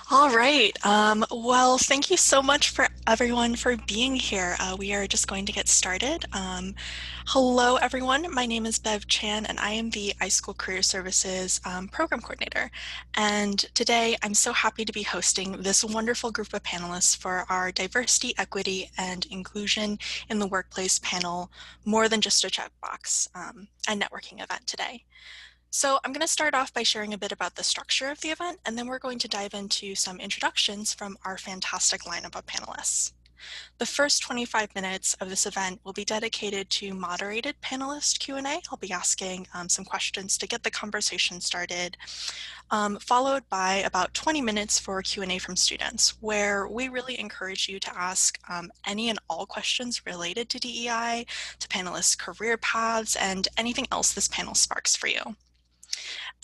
All right. Well, thank you so much for everyone for being here. We are just going to get started. Hello, everyone. My name is Bev Chan, and I am the iSchool Career Services Program Coordinator. And today, I'm so happy to be hosting this wonderful group of panelists for our Diversity, Equity, and Inclusion in the Workplace panel, More Than Just a Checkbox, and networking event today. So I'm going to start off by sharing a bit about the structure of the event, and then we're going to dive into some introductions from our fantastic lineup of panelists. The first 25 minutes of this event will be dedicated to moderated panelist Q&A. I'll be asking some questions to get the conversation started, followed by about 20 minutes for Q&A from students, where we really encourage you to ask any and all questions related to DEI, to panelists' career paths, and anything else this panel sparks for you.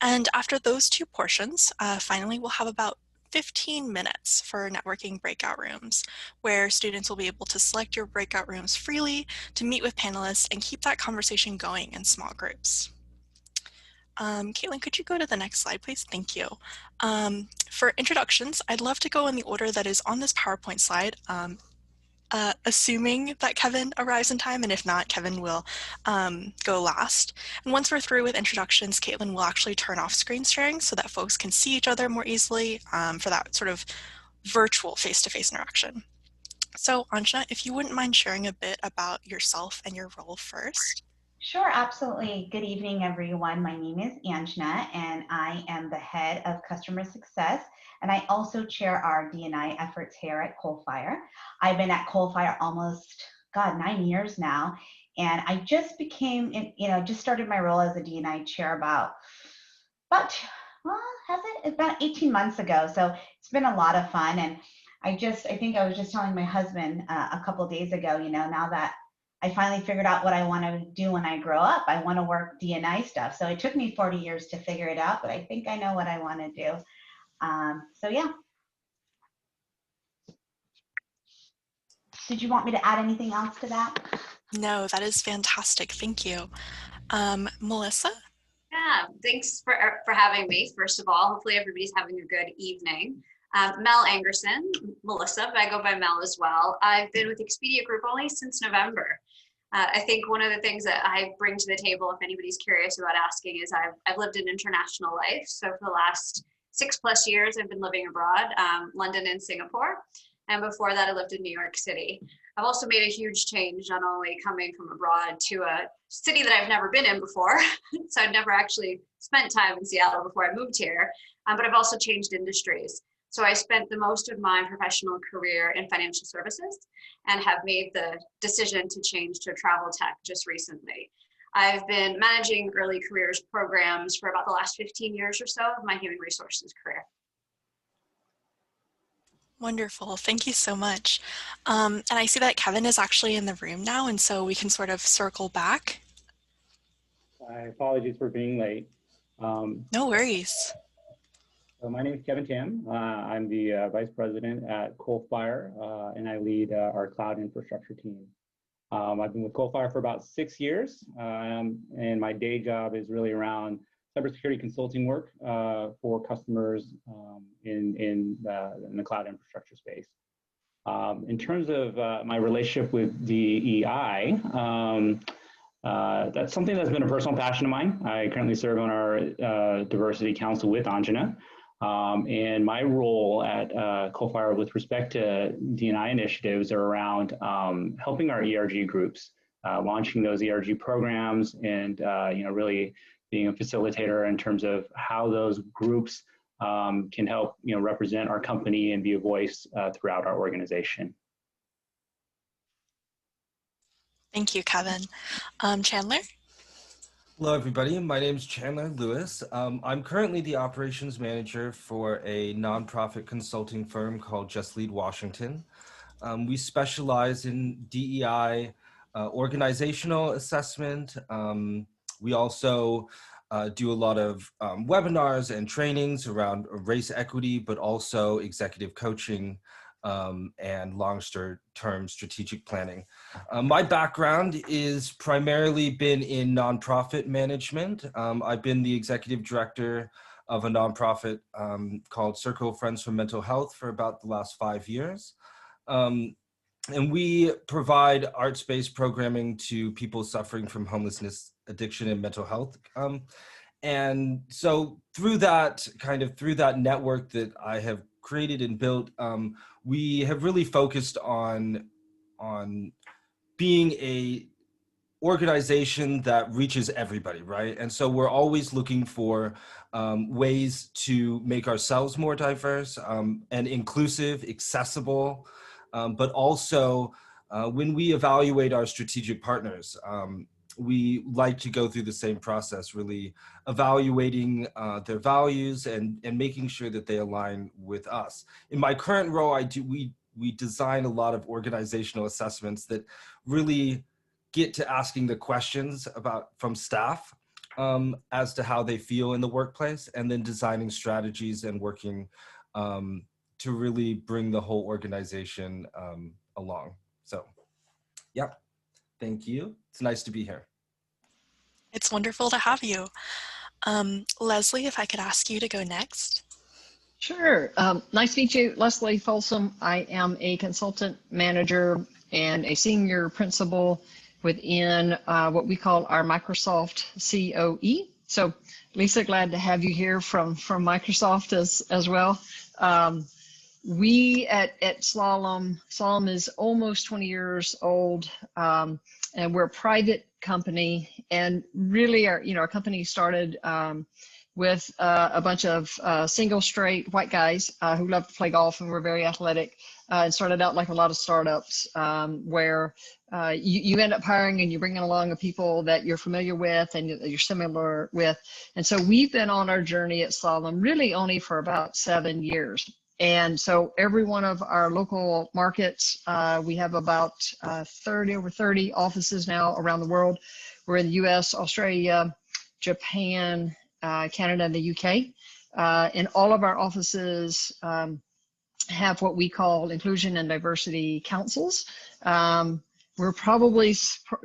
And after those two portions, finally, we'll have about 15 minutes for networking breakout rooms, where students will be able to select your breakout rooms freely to meet with panelists and keep that conversation going in small groups. Caitlin, could you go to the next slide, please? Thank you. For introductions, I'd love to go in the order that is on this PowerPoint slide. Assuming that Kevin arrives in time, and if not, Kevin will go last. And once we're through with introductions, Caitlin will actually turn off screen sharing so that folks can see each other more easily for that sort of virtual face-to-face interaction. So Anjna, if you wouldn't mind sharing a bit about yourself and your role first. Sure, absolutely. Good evening, everyone. My name is Anjna, and I am the head of customer success, and I also chair our D&I efforts here at Coalfire. I've been at Coalfire almost, 9 years now, and I just became, just started my role as a D&I chair about, well, has it? About 18 months ago. So it's been a lot of fun, and I think I was just telling my husband a couple of days ago, now that I finally figured out what I want to do when I grow up. I want to work D&I stuff. So it took me 40 years to figure it out, but I think I know what I want to do. So yeah. Did you want me to add anything else to that? No, that is fantastic. Thank you. Melissa? Yeah, thanks for having me, first of all. Hopefully everybody's having a good evening. Mel Angerson, Melissa, but I go by Mel as well. I've been with Expedia Group only since November. I think one of the things that I bring to the table, if anybody's curious about asking, is I've lived an international life. So for the last 6+ years, I've been living abroad, London and Singapore. And before that, I lived in New York City. I've also made a huge change, not only coming from abroad to a city that I've never been in before. So I've never actually spent time in Seattle before I moved here, but I've also changed industries. So I spent the most of my professional career in financial services and have made the decision to change to travel tech just recently. I've been managing early careers programs for about the last 15 years or so of my human resources career. Wonderful. Thank you so much. And I see that Kevin is actually in the room now, and so we can sort of circle back. Apologies for being late. No worries. So my name is Kevin Tam. I'm the Vice President at Coalfire, and I lead our cloud infrastructure team. I've been with Coalfire for about 6 years, and my day job is really around cybersecurity consulting work for customers in the cloud infrastructure space. In terms of my relationship with DEI, that's something that's been a personal passion of mine. I currently serve on our diversity council with Anjna. And my role at Coalfire with respect to D&I initiatives are around helping our ERG groups, launching those ERG programs, and really being a facilitator in terms of how those groups can help represent our company and be a voice throughout our organization. Thank you, Kevin. Chandler? Hello, everybody. My name is Chandler Lewis. I'm currently the operations manager for a nonprofit consulting firm called Just Lead Washington. We specialize in DEI organizational assessment. We also do a lot of webinars and trainings around race equity, but also executive coaching and long-term strategic planning. My background is primarily been in nonprofit management. I've been the executive director of a nonprofit called Circle of Friends for Mental Health for about the last 5 years. And we provide arts-based programming to people suffering from homelessness, addiction, and mental health. And so through that network that I have created and built, we have really focused on being a organization that reaches everybody, right? And so we're always looking for ways to make ourselves more diverse and inclusive, accessible, but also when we evaluate our strategic partners, we like to go through the same process, really evaluating their values and making sure that they align with us. In my current role, we design a lot of organizational assessments that really get to asking the questions from staff as to how they feel in the workplace, and then designing strategies and working to really bring the whole organization along. So, yep. Thank you. It's nice to be here. It's wonderful to have you. Leslie, if I could ask you to go next. Sure. Nice to meet you, Leslie Folsom. I am a consultant manager and a senior principal within what we call our Microsoft COE. So, Lisa, glad to have you here from Microsoft as well. We at Slalom is almost 20 years old, and we're a private company. And really, our company started with a bunch of single straight white guys who love to play golf and were very athletic, and started out like a lot of startups where you end up hiring and you're bringing along people that you're familiar with and you're similar with. And so we've been on our journey at Slalom really only for about 7 years. And so every one of our local markets, we have about over 30 offices now around the world. We're in the US, Australia, Japan, Canada, and the UK. And all of our offices have what we call inclusion and diversity councils. We're probably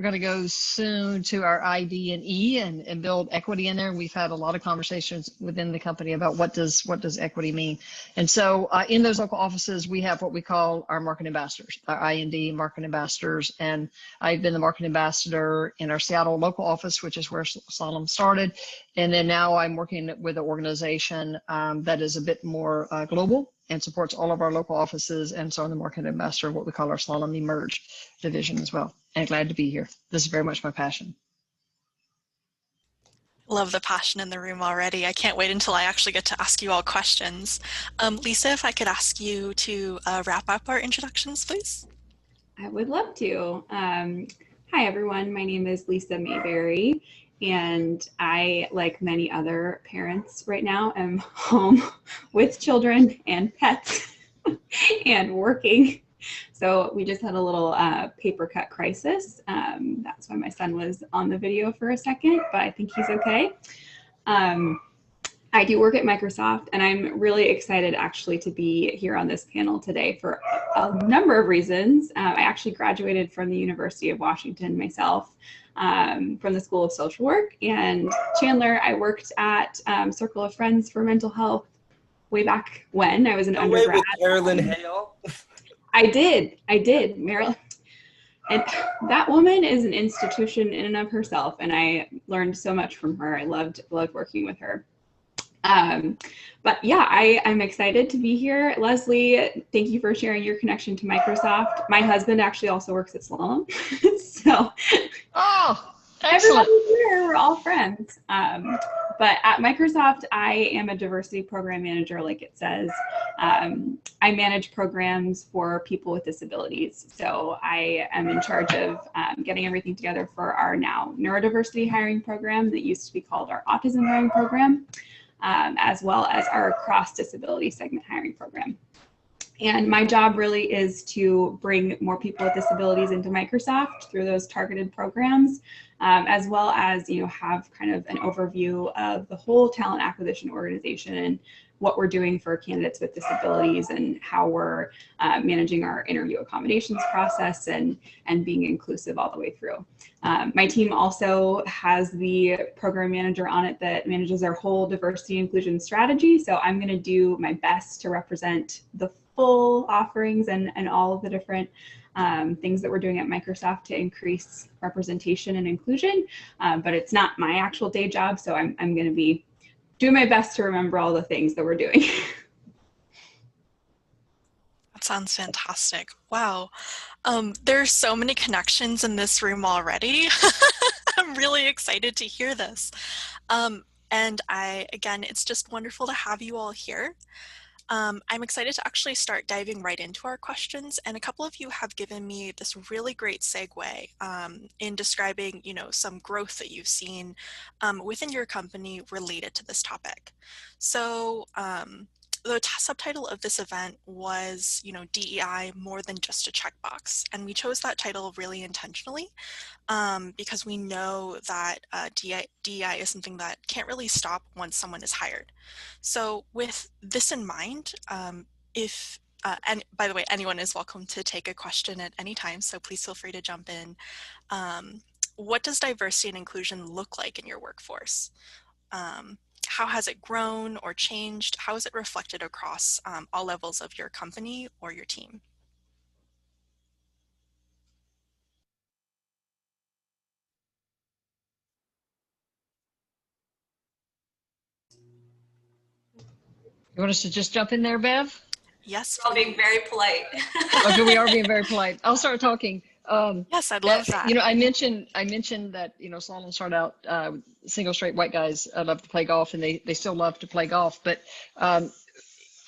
going to go soon to our ID and E and build equity in there. We've had a lot of conversations within the company about what does equity mean. And so in those local offices, we have what we call our marketing ambassadors, our I&D marketing ambassadors. And I've been the marketing ambassador in our Seattle local office, which is where Slalom started. And then now I'm working with an organization that is a bit more global and supports all of our local offices. And so I'm the marketing ambassador of what we call our Slalom Emerge division as well. And glad to be here. This is very much my passion. Love the passion in the room already. I can't wait until I actually get to ask you all questions. Lisa, if I could ask you to wrap up our introductions, please. I would love to. Hi, everyone. My name is Lisa Mayberry. And I, like many other parents right now, am home with children and pets and working. So we just had a little paper cut crisis. That's why my son was on the video for a second, but I think he's okay. I do work at Microsoft, and I'm really excited actually to be here on this panel today for a number of reasons. I actually graduated from the University of Washington myself, from the School of Social Work. And Chandler, I worked at Circle of Friends for Mental Health way back when I was an undergrad. With Marilyn Hale. I did, Marilyn. And that woman is an institution in and of herself, and I learned so much from her. I loved working with her. But yeah, I'm excited to be here. Leslie, thank you for sharing your connection to Microsoft. My husband actually also works at Slalom. So everyone's here, we're all friends. But at Microsoft, I am a diversity program manager, like it says. I manage programs for people with disabilities. So I am in charge of getting everything together for our now neurodiversity hiring program that used to be called our autism hiring program. As well as our cross-disability segment hiring program. And my job really is to bring more people with disabilities into Microsoft through those targeted programs, as well as have kind of an overview of the whole talent acquisition organization and what we're doing for candidates with disabilities and how we're managing our interview accommodations process and being inclusive all the way through. My team also has the program manager on it that manages our whole diversity inclusion strategy. So I'm going to do my best to represent the full offerings and all of the different things that we're doing at Microsoft to increase representation and inclusion. But it's not my actual day job. So I'm going to be doing my best to remember all the things that we're doing. That sounds fantastic. Wow. There's so many connections in this room already. I'm really excited to hear this. And again, it's just wonderful to have you all here. I'm excited to actually start diving right into our questions, and a couple of you have given me this really great segue in describing, some growth that you've seen within your company related to this topic. So the subtitle of this event was, DEI more than just a checkbox, and we chose that title really intentionally because we know that DEI is something that can't really stop once someone is hired. So with this in mind, and by the way, anyone is welcome to take a question at any time, so please feel free to jump in. What does diversity and inclusion look like in your workforce? How has it grown or changed? How is it reflected across all levels of your company or your team? You want us to just jump in there, Bev? Yes, We're all being very polite. Okay, we are being very polite. I'll start talking. Yes, I'd love that. I mentioned that, Slalom started out single straight white guys love to play golf, and they still love to play golf. But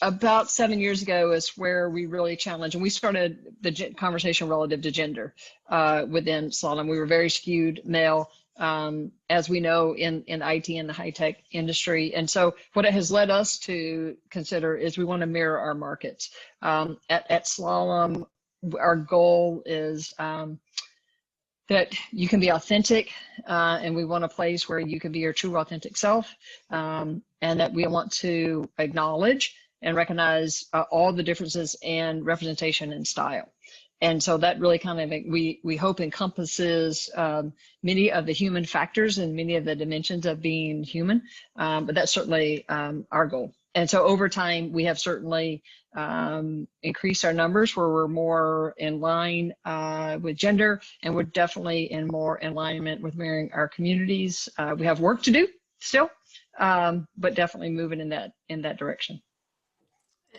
about 7 years ago is where we really challenged, and we started the conversation relative to gender within Slalom. We were very skewed male, as we know, in IT and the high tech industry. And so what it has led us to consider is we want to mirror our markets. At Slalom, our goal is that you can be authentic, and we want a place where you can be your true authentic self, and that we want to acknowledge and recognize all the differences in representation and style. And so that really kind of, we hope encompasses many of the human factors and many of the dimensions of being human, but that's certainly our goal. And so over time, we have certainly increased our numbers where we're more in line with gender, and we're definitely more in alignment with mirroring our communities. We have work to do still, but definitely moving in that direction.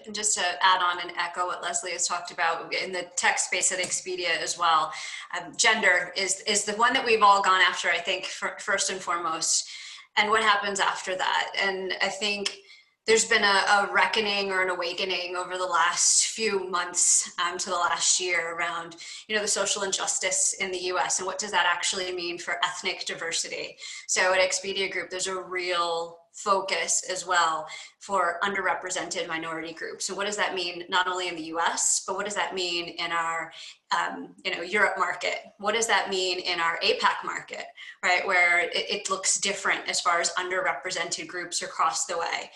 And just to add on and echo what Leslie has talked about in the tech space at Expedia as well, gender is the one that we've all gone after, I think, first and foremost, and what happens after that. And I think there's been a reckoning or an awakening over the last few months to the last year around, the social injustice in the US and what does that actually mean for ethnic diversity. So at Expedia Group, there's a real focus as well for underrepresented minority groups. So what does that mean not only in the US, but what does that mean in our Europe market? What does that mean in our APAC market, right? Where it looks different as far as underrepresented groups across the way.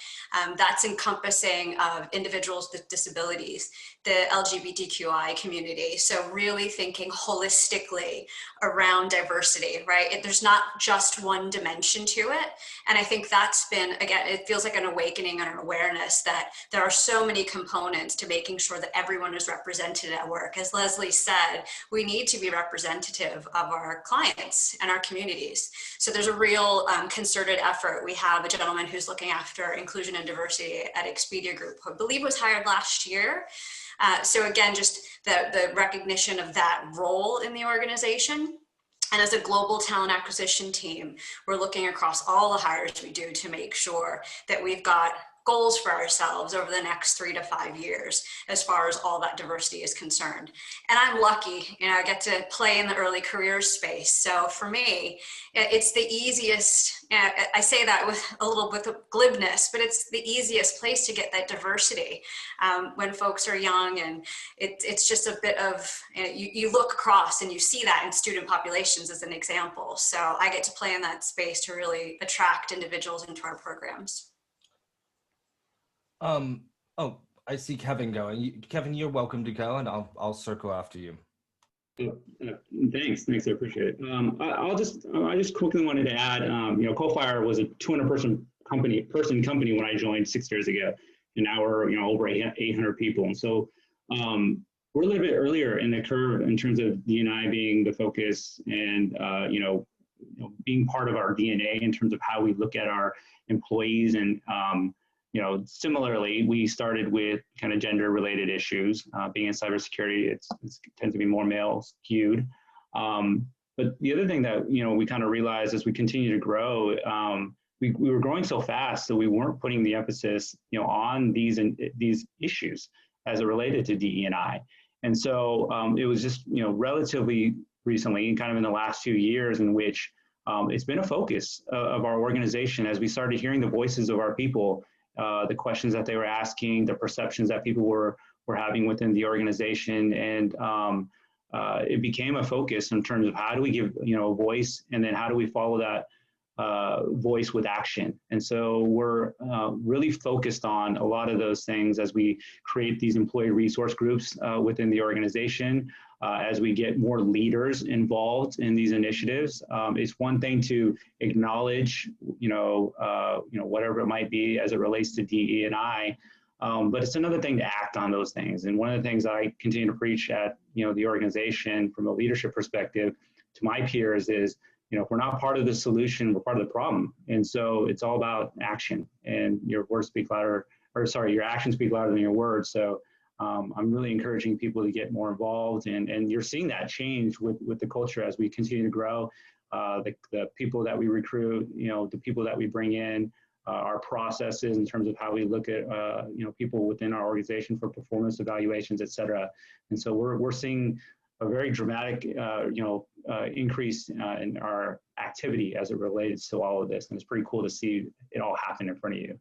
That's encompassing of individuals with disabilities, the LGBTQI community. So really thinking holistically around diversity, right? There's not just one dimension to it. And I think that's been, again, it feels like an awakening and an awareness that there are so many components to making sure that everyone is represented at work. As Leslie said, we need to be representative of our clients and our communities. So there's a real concerted effort. We have a gentleman who's looking after inclusion and diversity at Expedia Group, who I believe was hired last year. So again, just the recognition of that role in the organization. And as a global talent acquisition team, we're looking across all the hires we do to make sure that we've got goals for ourselves over the next 3 to 5 years as far as all that diversity is concerned. And I'm lucky, I get to play in the early careers space. So for me, it's the easiest, I say that with a little bit of glibness, but it's the easiest place to get that diversity when folks are young. And it's just a bit of, you look across and you see that in student populations as an example. So I get to play in that space to really attract individuals into our programs. Um, oh, I see Kevin going. Kevin, you're welcome to go, and I'll circle after you. Uh, thanks, I appreciate it. I just quickly wanted to add, Coalfire was a 200 person company when I joined 6 years ago, and now we're over 800 people. And so we're a little bit earlier in the curve in terms of D&I being the focus, and being part of our DNA in terms of how we look at our employees. And similarly, we started with kind of gender-related issues. Being in cybersecurity, it tends to be more male skewed. But the other thing that we kind of realized as we continue to grow, we were growing so fast that we weren't putting the emphasis on these issues as it related to DE&I. And so it was just relatively recently, kind of in the last few years, in which it's been a focus of our organization as we started hearing the voices of our people, the questions that they were asking, the perceptions that people were having within the organization. And it became a focus in terms of how do we give a voice, and then how do we follow that voice with action. And so we're really focused on a lot of those things as we create these employee resource groups within the organization. As we get more leaders involved in these initiatives, it's one thing to acknowledge, whatever it might be as it relates to DE&I, but it's another thing to act on those things. And one of the things I continue to preach at, the organization from a leadership perspective to my peers is, if we're not part of the solution, we're part of the problem. And so it's all about action, and your actions speak louder than your words. So I'm really encouraging people to get more involved, and you're seeing that change with the culture as we continue to grow. The people that we recruit, the people that we bring in, our processes in terms of how we look at people within our organization for performance evaluations, et cetera. And so we're seeing a very dramatic increase in our activity as it relates to all of this, and it's pretty cool to see it all happen in front of you.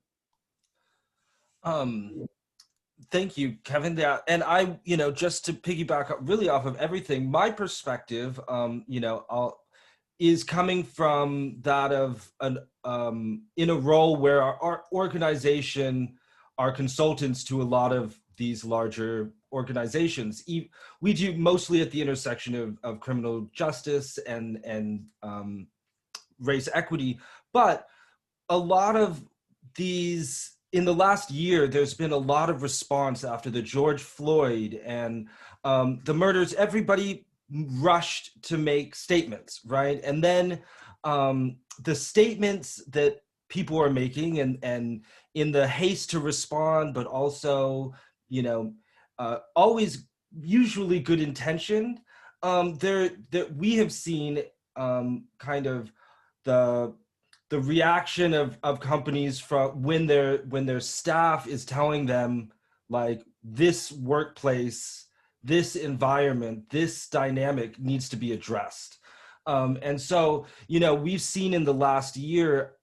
Thank you, Kevin. Yeah, and I, just to piggyback really off of everything, my perspective, is coming from that of in a role where our organization are consultants to a lot of these larger organizations. We do mostly at the intersection of criminal justice and race equity, but a lot of these, in the last year, there's been a lot of response after the George Floyd and the murders. Everybody rushed to make statements, right? And then the statements that people are making, and in the haste to respond, but also, always usually good intentioned, we have seen kind of the reaction of companies from when their staff is telling them, like, this workplace, this environment, this dynamic needs to be addressed. And so, we've seen in the last year,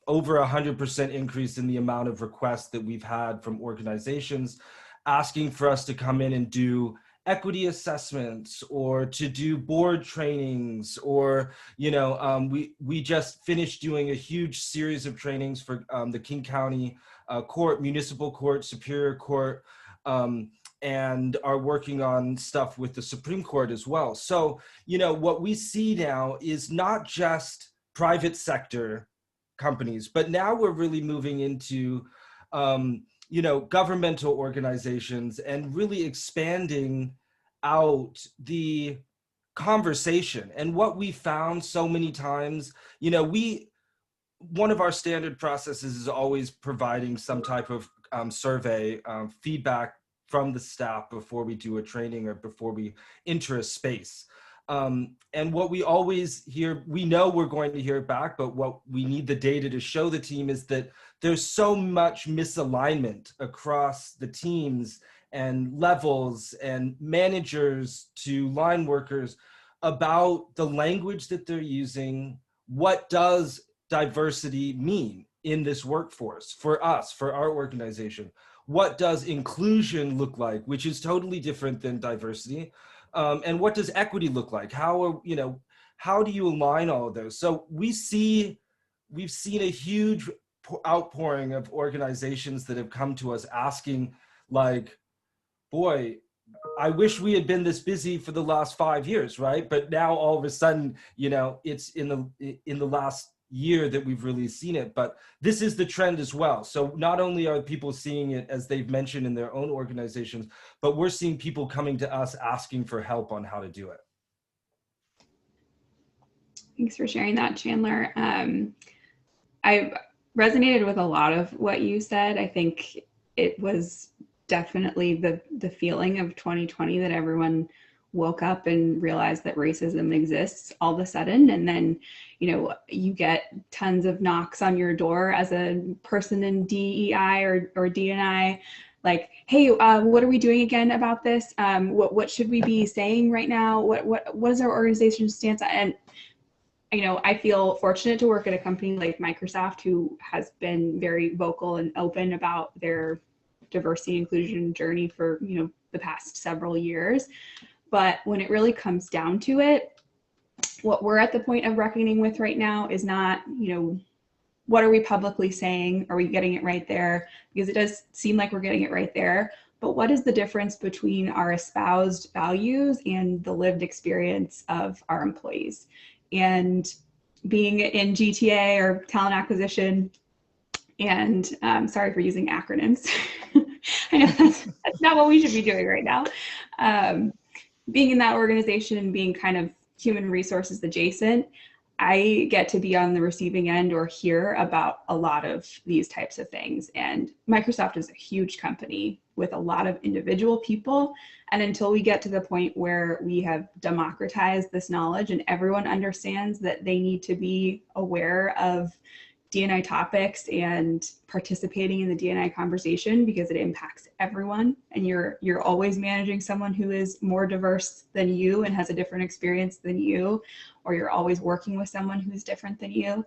over 100% increase in the amount of requests that we've had from organizations asking for us to come in and do equity assessments, or to do board trainings, or we just finished doing a huge series of trainings for the King County Court, Municipal Court, Superior Court, and are working on stuff with the Supreme Court as well. So what we see now is not just private sector companies, but now we're really moving into governmental organizations, and really expanding out the conversation. And what we found so many times, one of our standard processes is always providing some type of survey feedback from the staff before we do a training or before we enter a space. And what we always hear, we know we're going to hear back, but what we need the data to show the team is that there's so much misalignment across the teams and levels and managers to line workers about the language that they're using. What does diversity mean in this workforce for us, for our organization? What does inclusion look like, which is totally different than diversity? And what does equity look like? How do you align all of those? So we've seen a huge outpouring of organizations that have come to us asking, like, boy, I wish we had been this busy for the last 5 years, right? But now all of a sudden, you know, it's in the last year that we've really seen it. But this is the trend as well. So not only are people seeing it, as they've mentioned, in their own organizations, but we're seeing people coming to us asking for help on how to do it. Thanks for sharing that, Chandler. I resonated with a lot of what you said. I think it was definitely the feeling of 2020 that everyone woke up and realized that racism exists all of a sudden. And then, you know, you get tons of knocks on your door as a person in DEI or D&I, like, hey, what are we doing again about this? What should we be saying right now? What is our organization's stance? And, you know, I feel fortunate to work at a company like Microsoft, who has been very vocal and open about their diversity inclusion journey for, you know, the past several years. But when it really comes down to it, what we're at the point of reckoning with right now is not, you know, what are we publicly saying? Are we getting it right there? Because it does seem like we're getting it right there. But what is the difference between our espoused values and the lived experience of our employees? And being in GTA or talent acquisition, and sorry for using acronyms. I know that's not what we should be doing right now. Being in that organization and being kind of human resources adjacent, I get to be on the receiving end or hear about a lot of these types of things. And Microsoft is a huge company with a lot of individual people. And until we get to the point where we have democratized this knowledge and everyone understands that they need to be aware of D&I topics and participating in the D&I conversation, because it impacts everyone, and you're always managing someone who is more diverse than you and has a different experience than you, or you're always working with someone who's different than you.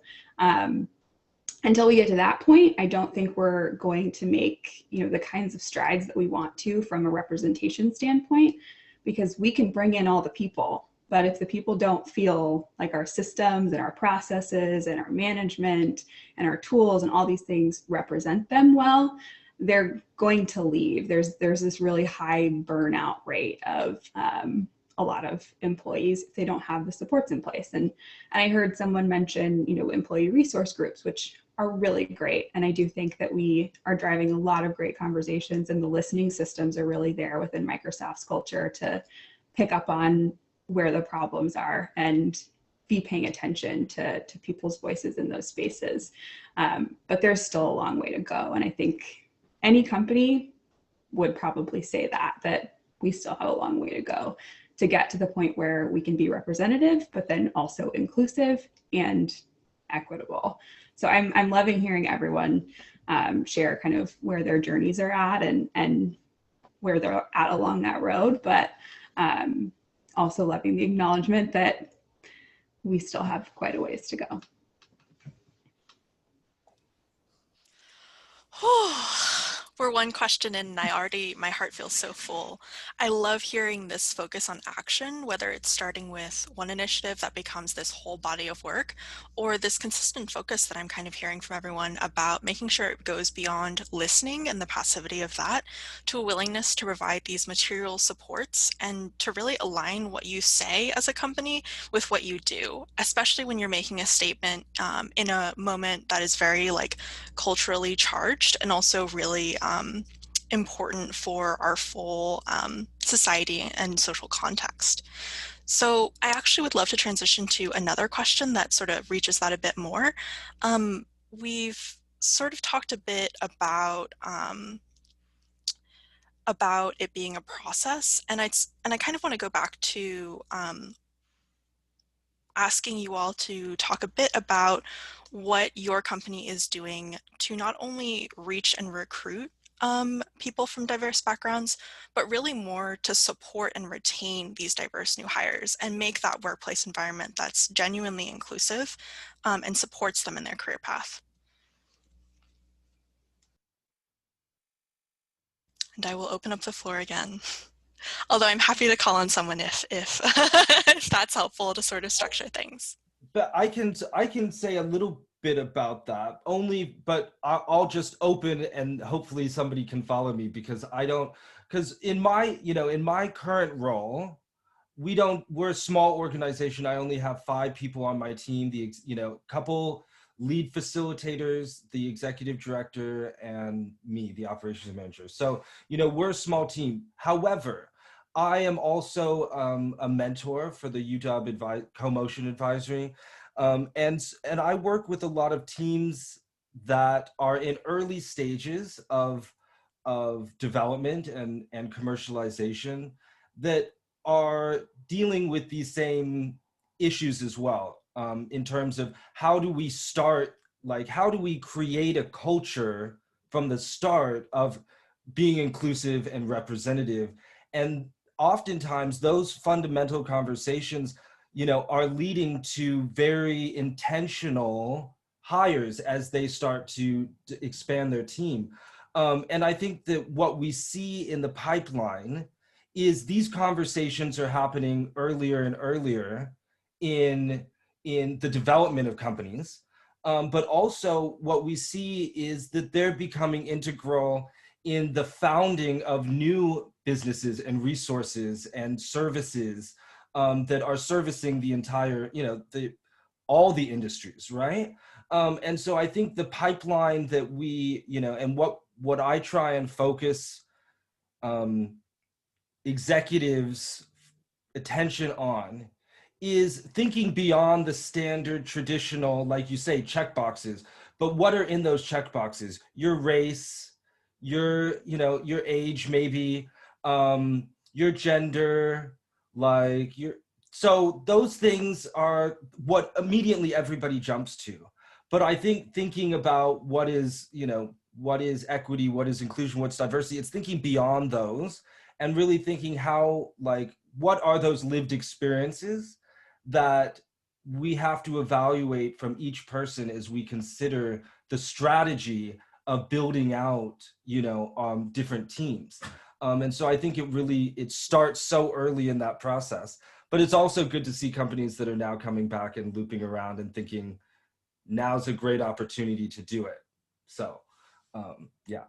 Until we get to that point, I don't think we're going to make, you know, the kinds of strides that we want to from a representation standpoint, because we can bring in all the people. But if the people don't feel like our systems and our processes and our management and our tools and all these things represent them well, they're going to leave. There's this really high burnout rate of a lot of employees if they don't have the supports in place. And I heard someone mention, you know, employee resource groups, which are really great. And I do think that we are driving a lot of great conversations, and the listening systems are really there within Microsoft's culture to pick up on where the problems are and be paying attention to people's voices in those spaces. But there's still a long way to go. And I think any company would probably say that we still have a long way to go to get to the point where we can be representative, but then also inclusive and equitable. So I'm loving hearing everyone share kind of where their journeys are at and where they're at along that road. But also loving the acknowledgement that we still have quite a ways to go. We're one question in and my heart feels so full. I love hearing this focus on action, whether it's starting with one initiative that becomes this whole body of work, or this consistent focus that I'm kind of hearing from everyone about making sure it goes beyond listening and the passivity of that to a willingness to provide these material supports and to really align what you say as a company with what you do, especially when you're making a statement in a moment that is very like culturally charged and also really important for our full society and social context. So I actually would love to transition to another question that sort of reaches that a bit more. We've sort of talked a bit about it being a process, and I kind of want to go back to asking you all to talk a bit about what your company is doing to not only reach and recruit people from diverse backgrounds, but really more to support and retain these diverse new hires and make that workplace environment that's genuinely inclusive and supports them in their career path. And I will open up the floor again. Although I'm happy to call on someone if if that's helpful to sort of structure things. But I can say a little bit about that, but I'll just open and hopefully somebody can follow me, because in my current role, we're a small organization. I only have 5 people on my team, couple lead facilitators, the executive director, and me, the operations manager. So, we're a small team. However, I am also a mentor for the UW Co-Motion Advisory. And I work with a lot of teams that are in early stages of development and commercialization, that are dealing with these same issues as well, in terms of how do we create a culture from the start of being inclusive and representative. And oftentimes those fundamental conversations, are leading to very intentional hires as they start to expand their team. And I think that what we see in the pipeline is these conversations are happening earlier and earlier in the development of companies. But also what we see is that they're becoming integral in the founding of new businesses and resources and services that are servicing the entire, all the industries, right? And so I think the pipeline that we, and what I try and focus executives' attention on is thinking beyond the standard traditional, like you say, checkboxes. But what are in those checkboxes? Your race, your age, maybe, your gender, so those things are what immediately everybody jumps to. But I think thinking about what is equity, what is inclusion, what's diversity, it's thinking beyond those and really thinking how, what are those lived experiences that we have to evaluate from each person as we consider the strategy of building out, different teams. And so I think it starts so early in that process, but it's also good to see companies that are now coming back and looping around and thinking now's a great opportunity to do it. So, yeah.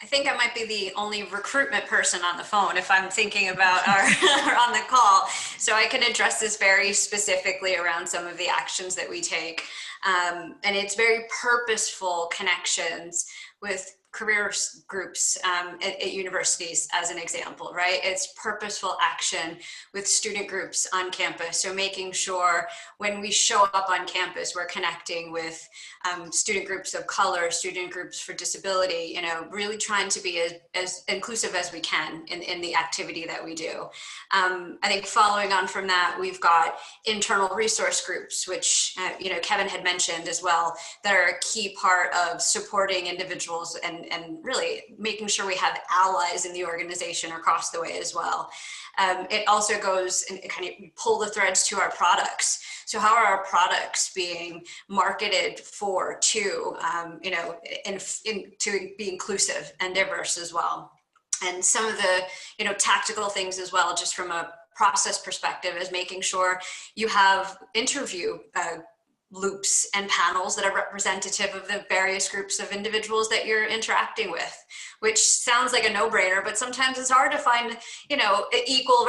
I think I might be the only recruitment person on the phone if I'm thinking about our on the call. So I can address this very specifically around some of the actions that we take. And it's very purposeful connections with career groups at universities, as an example, right? It's purposeful action with student groups on campus. So making sure when we show up on campus, we're connecting with student groups of color, student groups for disability, really trying to be as inclusive as we can in the activity that we do. I think following on from that, we've got internal resource groups, which, Kevin had mentioned as well, that are a key part of supporting individuals and really making sure we have allies in the organization across the way as well. It also goes and kind of pull the threads to our products. So how are our products being marketed to be inclusive and diverse as well? And some of the, tactical things as well, just from a process perspective, is making sure you have interview loops and panels that are representative of the various groups of individuals that you're interacting with, which sounds like a no-brainer, but sometimes it's hard to find, equal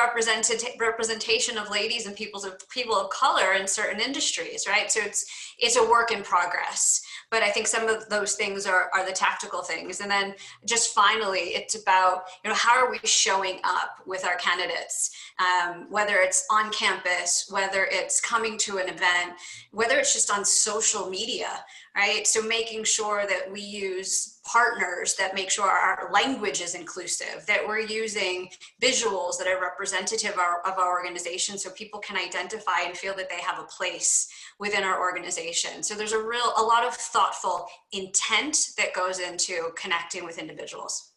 representation of ladies and people of color in certain industries, right? So it's a work in progress. But I think some of those things are the tactical things. And then just finally, it's about, how are we showing up with our candidates, whether it's on campus, whether it's coming to an event, whether it's just on social media, right? So making sure that we use partners that make sure our language is inclusive, that we're using visuals that are representative of our organization so people can identify and feel that they have a place within our organization. So there's a lot of thoughtful intent that goes into connecting with individuals.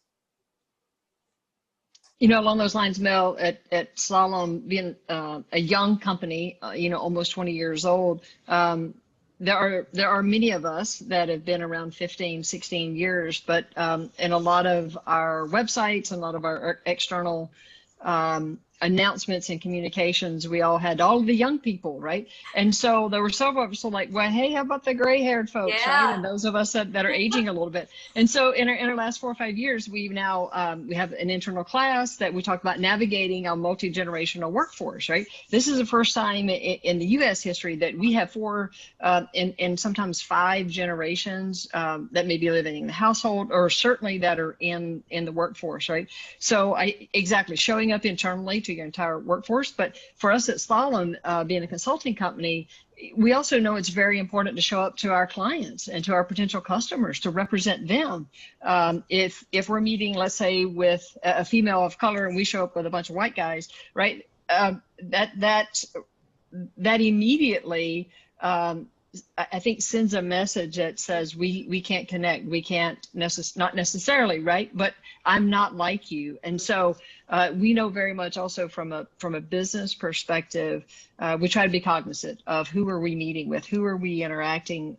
Along those lines, Mel, at Slalom, being a young company, almost 20 years old, there are many of us that have been around 15, 16 years, but in a lot of our websites and a lot of our external announcements and communications, we all had all of the young people, right? And so there were several of us like, well, hey, how about the gray-haired folks, Yeah. right? And those of us that are aging a little bit. And so in our last 4 or 5 years, we've now we have an internal class that we talk about navigating a multi-generational workforce, right? This is the first time in the U.S. history that we have 4 and sometimes 5 generations that may be living in the household, or certainly that are in the workforce, right? So exactly showing up internally to your entire workforce. But for us at Slalom, being a consulting company, we also know it's very important to show up to our clients and to our potential customers to represent them. If we're meeting, let's say, with a female of color and we show up with a bunch of white guys, right? That immediately, I think, sends a message that says we can't connect, we can't not necessarily, right? But I'm not like you. And so we know very much also from a business perspective, we try to be cognizant of who are we meeting with, who are we interacting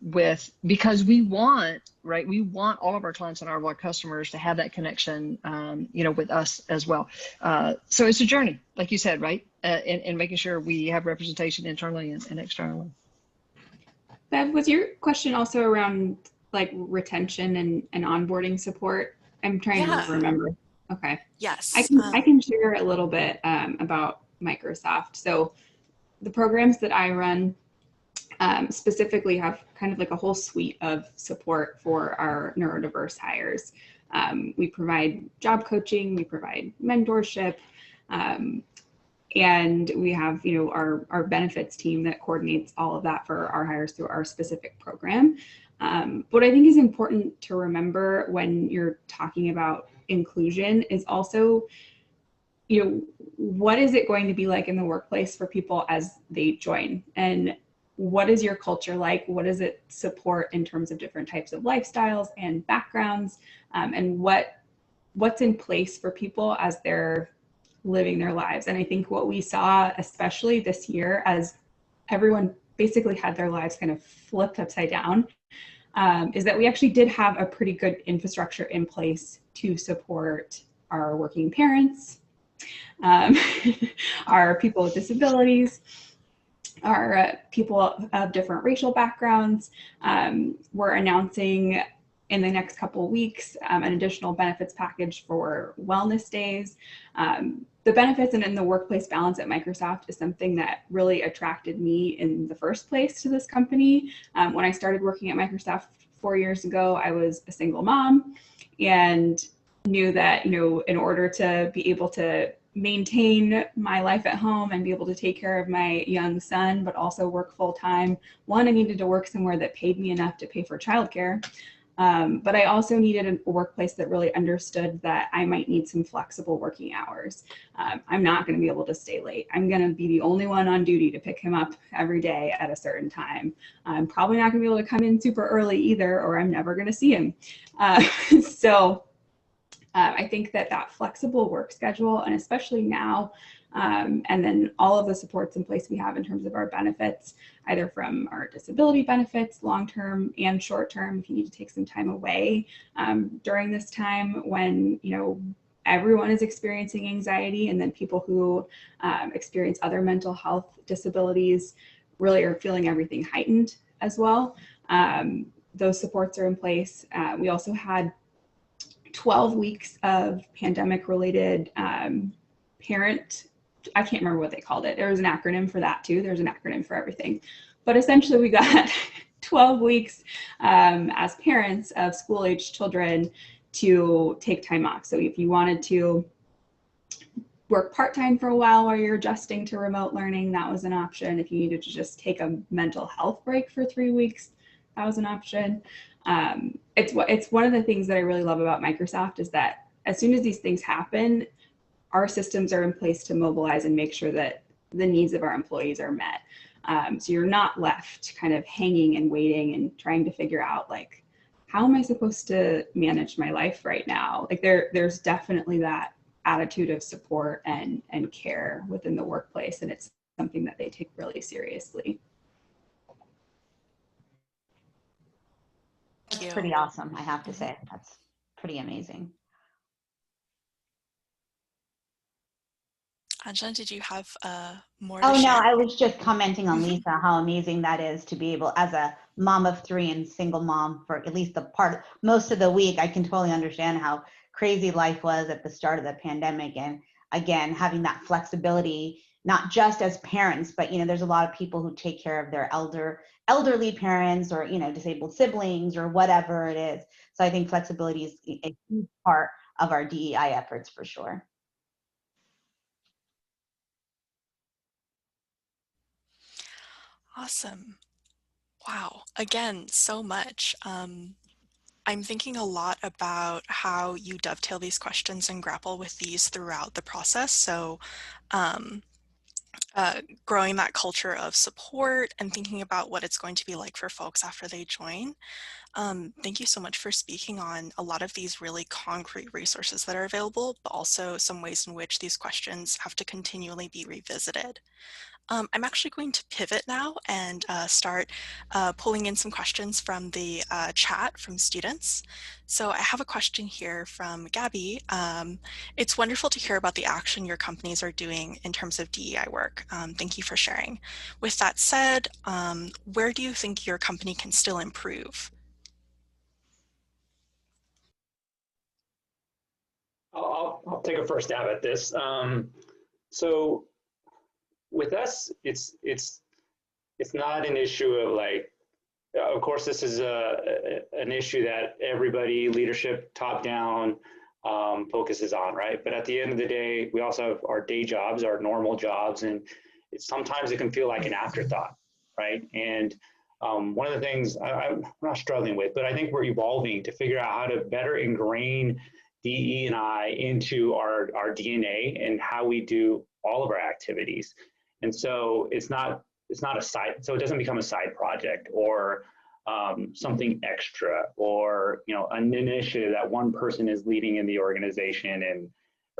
with, because we want, right? We want all of our clients and all of our customers to have that connection, with us as well. So it's a journey, like you said, right? And making sure we have representation internally and externally. Bev, was your question also around like retention and onboarding support? I'm trying to remember. Okay. Yes. I can share a little bit about Microsoft. So the programs that I run specifically have kind of like a whole suite of support for our neurodiverse hires. We provide job coaching, we provide mentorship, and we have, our benefits team that coordinates all of that for our hires through our specific program. What I think is important to remember when you're talking about inclusion is also, what is it going to be like in the workplace for people as they join? And what is your culture like? What does it support in terms of different types of lifestyles and backgrounds? And what's in place for people as they're living their lives? And I think what we saw, especially this year, as everyone basically had their lives kind of flipped upside down, is that we actually did have a pretty good infrastructure in place to support our working parents, our people with disabilities, our people of different racial backgrounds. We're announcing in the next couple of weeks an additional benefits package for wellness days. The benefits and in the workplace balance at Microsoft is something that really attracted me in the first place to this company. When I started working at Microsoft 4 years ago, I was a single mom and knew that, in order to be able to maintain my life at home and be able to take care of my young son, but also work full time, one, I needed to work somewhere that paid me enough to pay for childcare. But I also needed a workplace that really understood that I might need some flexible working hours. I'm not going to be able to stay late. I'm going to be the only one on duty to pick him up every day at a certain time. I'm probably not going to be able to come in super early either, or I'm never going to see him. So I think that flexible work schedule, and especially now, and then all of the supports in place we have in terms of our benefits, either from our disability benefits, long-term and short-term, if you need to take some time away during this time when, everyone is experiencing anxiety, and then people who experience other mental health disabilities really are feeling everything heightened as well. Those supports are in place. We also had 12 weeks of pandemic-related parent, I can't remember what they called it. There was an acronym for that too. There's an acronym for everything. But essentially we got 12 weeks as parents of school-aged children to take time off. So if you wanted to work part-time for a while you're adjusting to remote learning, that was an option. If you needed to just take a mental health break for 3 weeks, that was an option. It's one of the things that I really love about Microsoft is that as soon as these things happen, our systems are in place to mobilize and make sure that the needs of our employees are met. So you're not left kind of hanging and waiting and trying to figure out, like, how am I supposed to manage my life right now? Like there's definitely that attitude of support and care within the workplace, and it's something that they take really seriously. That's pretty awesome, I have to say. That's pretty amazing. Anjna, did you have more to Oh, no, share? I was just commenting on Lisa, how amazing that is to be able, as a mom of three and single mom for at least most of the week, I can totally understand how crazy life was at the start of the pandemic. And again, having that flexibility, not just as parents, but, there's a lot of people who take care of their elderly parents or, disabled siblings or whatever it is. So I think flexibility is a huge part of our DEI efforts for sure. Awesome. Wow. Again, so much. I'm thinking a lot about how you dovetail these questions and grapple with these throughout the process. So um, growing that culture of support and thinking about what it's going to be like for folks after they join. Thank you so much for speaking on a lot of these really concrete resources that are available, but also some ways in which these questions have to continually be revisited. I'm actually going to pivot now and start pulling in some questions from the chat from students. So I have a question here from Gabby. It's wonderful to hear about the action your companies are doing in terms of DEI work. Thank you for sharing. With that said, where do you think your company can still improve? I'll take a first stab at this. So with us, it's not an issue of like, of course, this is an issue that everybody, leadership, top down, focuses on, right? But at the end of the day, we also have our day jobs, our normal jobs, and sometimes it can feel like an afterthought, right? And one of the things I'm not struggling with, but I think we're evolving to figure out how to better ingrain DE&I into our DNA and how we do all of our activities. And so it's not a side, so it doesn't become a side project or something extra, or an initiative that one person is leading in the organization and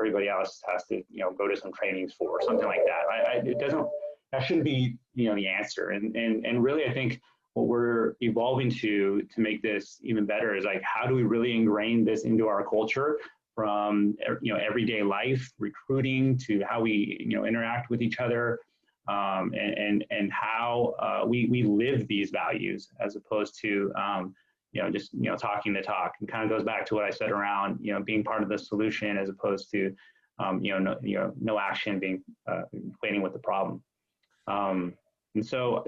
everybody else has to go to some trainings for, or something like that. It doesn't, that shouldn't be the answer. And really, I think what we're evolving to make this even better is like, how do we really ingrain this into our culture, from everyday life, recruiting, to how we interact with each other, and how we live these values, as opposed to just talking the talk. And kind of goes back to what I said around being part of the solution, as opposed to no action, being equating with the problem. And so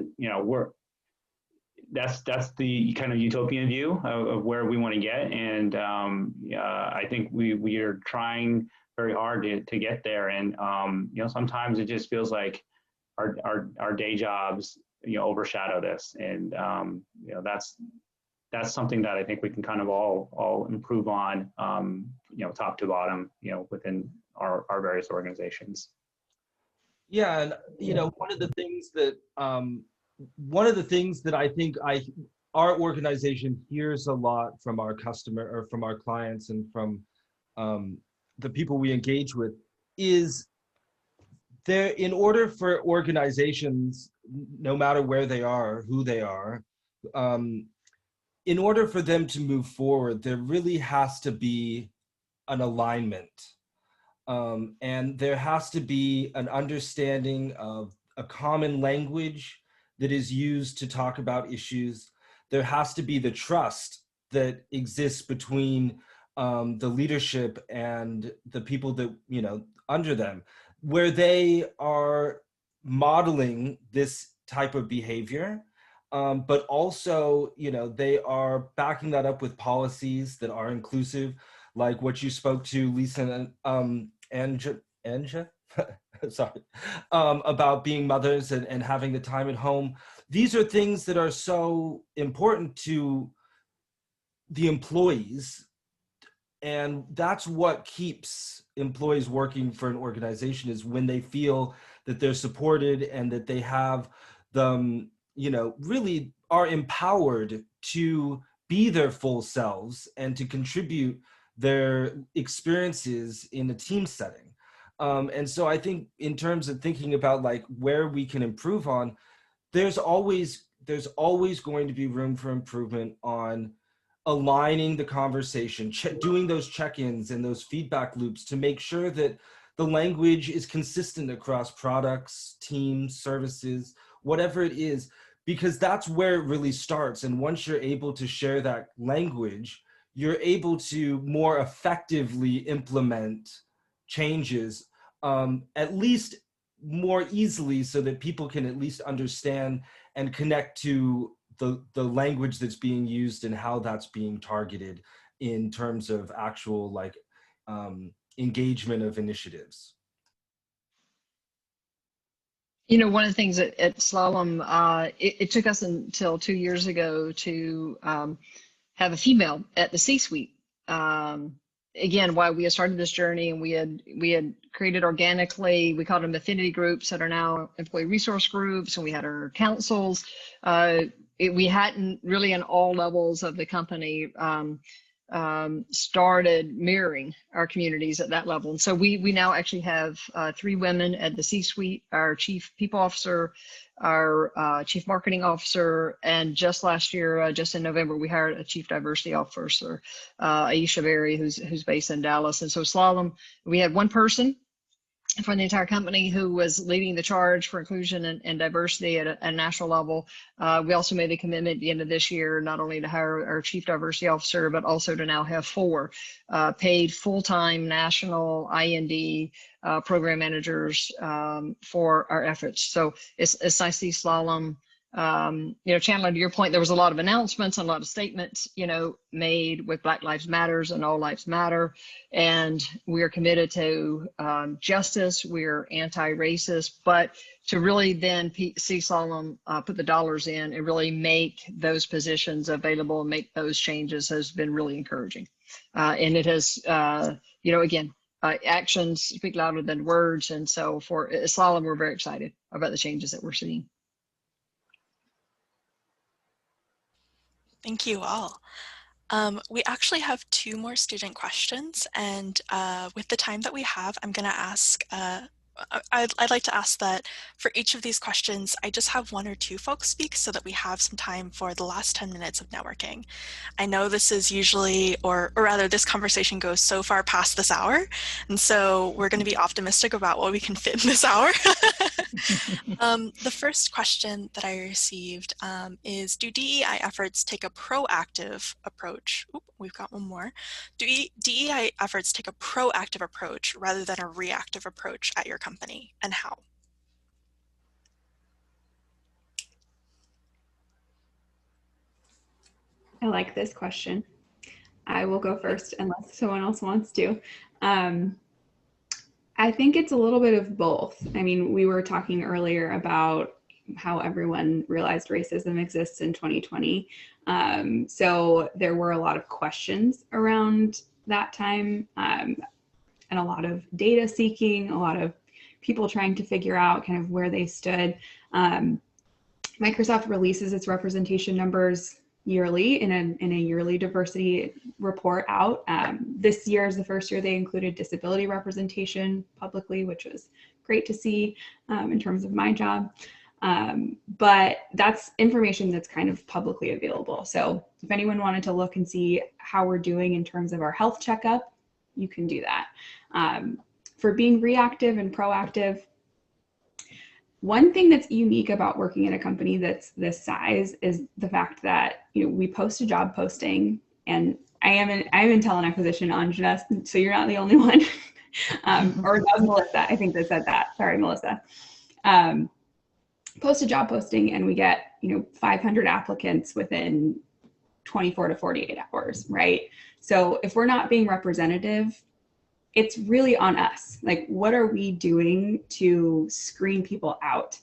that's the kind of utopian view of where we want to get. And I think we are trying very hard to get there. And sometimes it just feels like our day jobs overshadow this. And that's something that I think we can kind of all improve on, top to bottom, within our various organizations. Yeah, and one of the things that I think our organization hears a lot from our customer, or from our clients, and from the people we engage with, is there, in order for organizations, no matter where they are, who they are, in order for them to move forward, there really has to be an alignment. And there has to be an understanding of a common language that is used to talk about issues. There has to be the trust that exists between the leadership and the people that, under them, where they are modeling this type of behavior. But also, they are backing that up with policies that are inclusive, like what you spoke to, Lisa, and Anjna, sorry, about being mothers and having the time at home. These are things that are so important to the employees, and that's what keeps employees working for an organization, is when they feel that they're supported and that they have the, really are empowered to be their full selves and to contribute their experiences in a team setting. And so I think, in terms of thinking about like where we can improve on, there's always going to be room for improvement on aligning the conversation, doing those check-ins and those feedback loops to make sure that the language is consistent across products, teams, services, whatever it is, because that's where it really starts. And once you're able to share that language, you're able to more effectively implement changes, at least more easily, so that people can at least understand and connect to the language that's being used and how that's being targeted in terms of actual like engagement of initiatives. You know, one of the things at Slalom, it took us until 2 years ago to have a female at the C-suite. Again, why we had started this journey, and we had created organically, we called them affinity groups that are now employee resource groups, and we had our councils. We hadn't really in all levels of the company started mirroring our communities at that level. And so we now actually have 3 women at the C-suite, our chief people officer, our chief marketing officer, and just last year, just in November, we hired a chief diversity officer, Aisha Berry, who's based in Dallas. And so Slalom, we had 1 person from the entire company who was leading the charge for inclusion and diversity at a national level. We also made a commitment at the end of this year, not only to hire our chief diversity officer, but also to now have 4 paid full-time national IND program managers for our efforts. So it's nice to see Slalom. You know, Chandler, to your point, there was a lot of announcements and a lot of statements, you know, made with Black Lives Matters and All Lives Matter. And we are committed to justice. We're anti-racist, but to really then see Slalom put the dollars in and really make those positions available and make those changes has been really encouraging. And it has, you know, again, actions speak louder than words. And so for Slalom, we're very excited about the changes that we're seeing. Thank you all. We actually have 2 more student questions, and with the time that we have, I'm going to ask, I'd like to ask that for each of these questions, I just have 1 or 2 folks speak so that we have some time for the last 10 minutes of networking. I know this is usually, or rather this conversation goes so far past this hour, and so we're going to be optimistic about what we can fit in this hour. The first question that I received is, do DEI efforts take a proactive approach? Oop, we've got 1 more. Do DEI efforts take a proactive approach rather than a reactive approach at your company, and how? I like this question. I will go first unless someone else wants to. I think it's a little bit of both. I mean, we were talking earlier about how everyone realized racism exists in 2020. So there were a lot of questions around that time, and a lot of data seeking, a lot of people trying to figure out kind of where they stood. Microsoft releases its representation numbers yearly in a yearly diversity report out. This year is the first year they included disability representation publicly, which was great to see in terms of my job. But that's information that's kind of publicly available. So if anyone wanted to look and see how we're doing in terms of our health checkup, you can do that. For being reactive and proactive, one thing that's unique about working in a company that's this size is the fact that, you know, we post a job posting, and I am in talent acquisition, Anjna, so you're not the only one. Or that was Melissa, I think that said that. Sorry, Melissa. Post a job posting and we get, you know, 500 applicants within 24 to 48 hours, right? So if we're not being representative, it's really on us. Like, what are we doing to screen people out?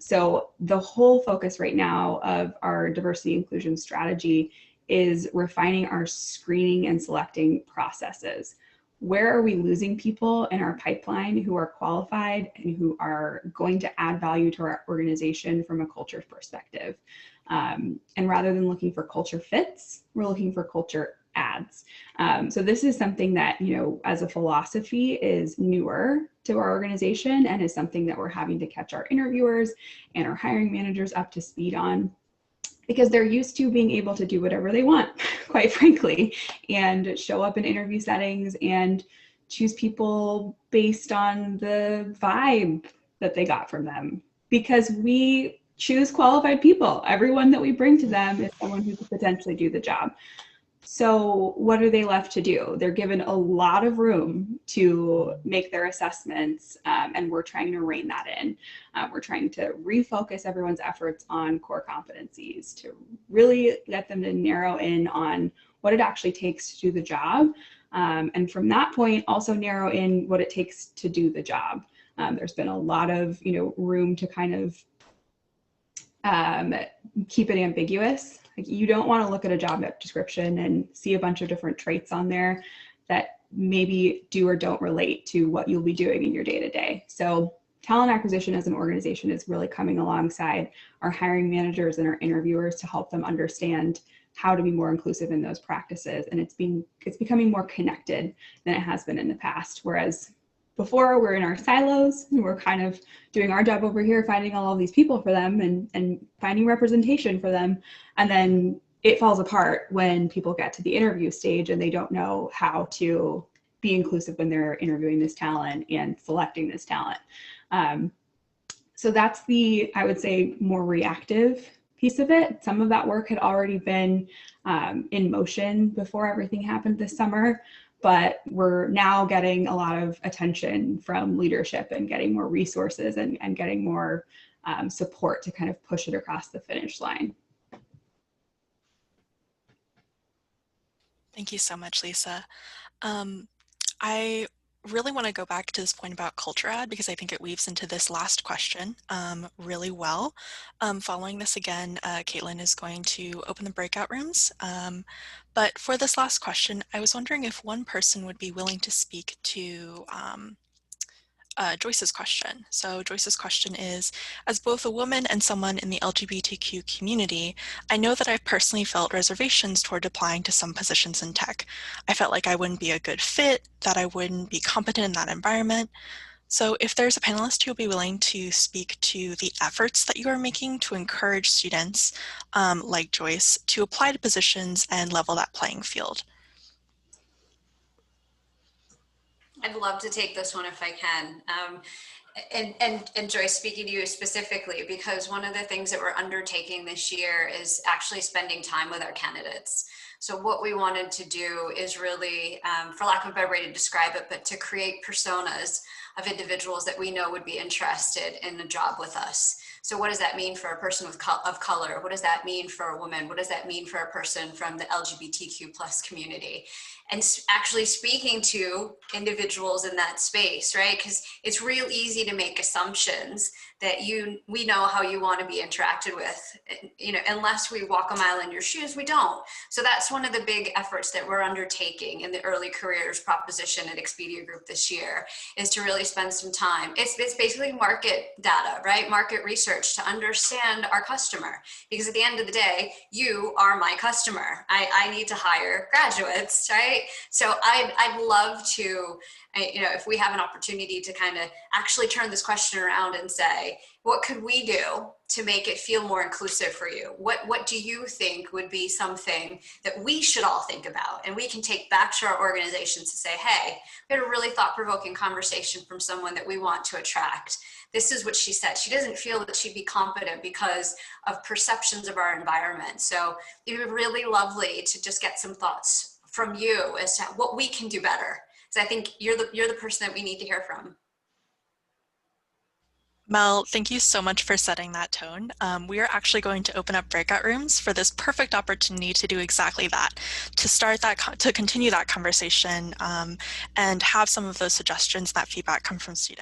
So the whole focus right now of our diversity inclusion strategy is refining our screening and selecting processes. Where are we losing people in our pipeline who are qualified and who are going to add value to our organization from a culture perspective? And rather than looking for culture fits, we're looking for culture adds. So this is something that, you know, as a philosophy is newer to our organization and is something that we're having to catch our interviewers and our hiring managers up to speed on, because they're used to being able to do whatever they want, quite frankly, and show up in interview settings and choose people based on the vibe that they got from them, because we choose qualified people. Everyone that we bring to them is someone who could potentially do the job. So what are they left to do? They're given a lot of room to make their assessments, and we're trying to rein that in. We're trying to refocus everyone's efforts on core competencies, to really get them to narrow in on what it actually takes to do the job. And from that point, also narrow in what it takes to do the job. There's been a lot of, room to kind of keep it ambiguous. Like, you don't want to look at a job description and see a bunch of different traits on there that maybe do or don't relate to what you'll be doing in your day-to-day. So talent acquisition as an organization is really coming alongside our hiring managers and our interviewers to help them understand how to be more inclusive in those practices. And it's becoming more connected than it has been in the past. Whereas before, we're in our silos and we're kind of doing our job over here, finding all of these people for them and finding representation for them. And then it falls apart when people get to the interview stage and they don't know how to be inclusive when they're interviewing this talent and selecting this talent. So that's the, I would say, more reactive piece of it. Some of that work had already been in motion before everything happened this summer. But we're now getting a lot of attention from leadership and getting more resources and getting more support to kind of push it across the finish line. Thank you so much, Lisa. I really want to go back to this point about culture add, because I think it weaves into this last question really well. Following this again, Caitlin is going to open the breakout rooms. But for this last question, I was wondering if one person would be willing to speak to Joyce's question. So Joyce's question is, as both a woman and someone in the LGBTQ community, I know that I've personally felt reservations toward applying to some positions in tech. I felt like I wouldn't be a good fit, that I wouldn't be competent in that environment. So if there's a panelist who will be willing to speak to the efforts that you are making to encourage students like Joyce to apply to positions and level that playing field. I'd love to take this one if I can. And Joyce, speaking to you specifically, because one of the things that we're undertaking this year is actually spending time with our candidates. So what we wanted to do is really, for lack of a better way to describe it, but to create personas of individuals that we know would be interested in a job with us. So what does that mean for a person of color? What does that mean for a woman? What does that mean for a person from the LGBTQ plus community? And actually speaking to individuals in that space, right? Because it's real easy to make assumptions that we know how you want to be interacted with. Unless we walk a mile in your shoes, we don't. So that's one of the big efforts that we're undertaking in the early careers proposition at Expedia Group this year, is to really spend some time. It's basically market data, right? Market research to understand our customer. Because at the end of the day, you are my customer. I need to hire graduates, right? So I'd love to, if we have an opportunity to kind of actually turn this question around and say, what could we do to make it feel more inclusive for you? What do you think would be something that we should all think about? And we can take back to our organizations to say, hey, we had a really thought-provoking conversation from someone that we want to attract. This is what she said. She doesn't feel that she'd be competent because of perceptions of our environment. So it would be really lovely to just get some thoughts from you as to what we can do better. So I think you're the person that we need to hear from. Mel, thank you so much for setting that tone. We are actually going to open up breakout rooms for this perfect opportunity to do exactly that, to continue that conversation and have some of those suggestions, that feedback come from students.